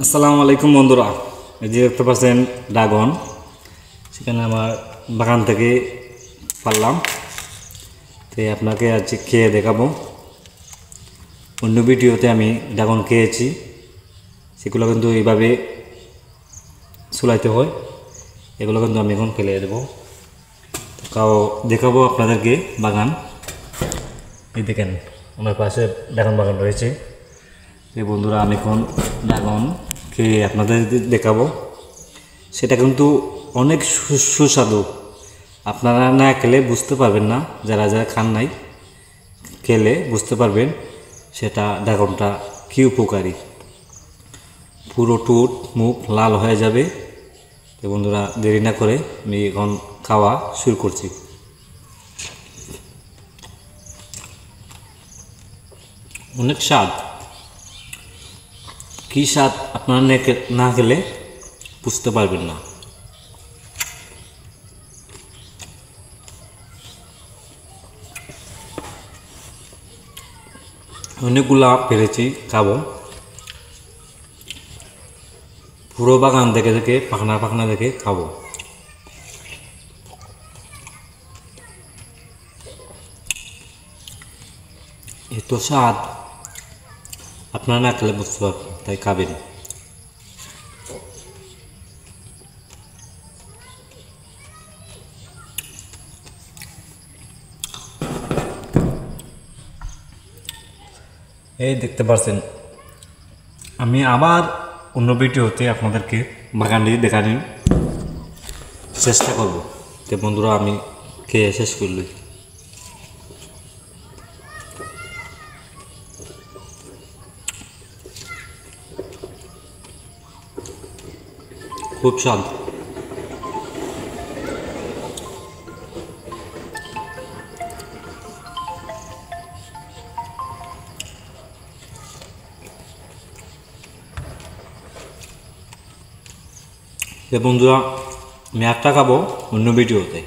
আসসালামু আলাইকুম বন্ধুরা, এই যে দেখতে পাচ্ছেন ড্রাগন, সেখানে আমার বাগান থেকে পারলাম। তো আপনাকে আজ খেয়ে দেখাবো। অন্য ভিডিওতে আমি ড্রাগন খেয়েছি, সেগুলো কিন্তু এইভাবে চুলাইতে হয়। এগুলো কিন্তু আমি এখন ফেলে দেবো, দেখাবো আপনাদেরকে বাগান। এই দেখেন আমার পাশে ড্রাগন বাগান রয়েছে। এই বন্ধুরা, আমি এখন ড্রাগন খেয়ে আপনাদের দেখাবো। সেটা কিন্তু অনেক সুস্বাদু। আপনারা না খেলে বুঝতে পারবেন না, যারা যারা খান নাই, খেলে বুঝতে পারবেন সেটা ড্রাগনটা কী উপকারী। পুরো ঠোঁট মুখ লাল হয়ে যাবে। তো বন্ধুরা, দেরি না করে আমি এখন খাওয়া শুরু করছি। অনেক স্বাদ, কী স্বাদ আপনারা না খেলে বুঝতে পারবেন না। অনেকগুলা পেরেছি, খাবো। পুরো বাগান দেখে দেখে পাখনা পাখনা দেখে খাবো। এত স্বাদ আপনারা না খেলে বুঝতে পারবেন, তাই খাবেন। এই দেখতে পাচ্ছেন, আমি আবার অন্য ভিডিওতে আপনাদেরকে বাগানটি দেখানোর চেষ্টা করব। তো বন্ধুরা, আমি খেয়ে শেষ করলি। খুব স্বাদ। বন্ধুরা, আমি একটা খাবো অন্য ভিডিওতে।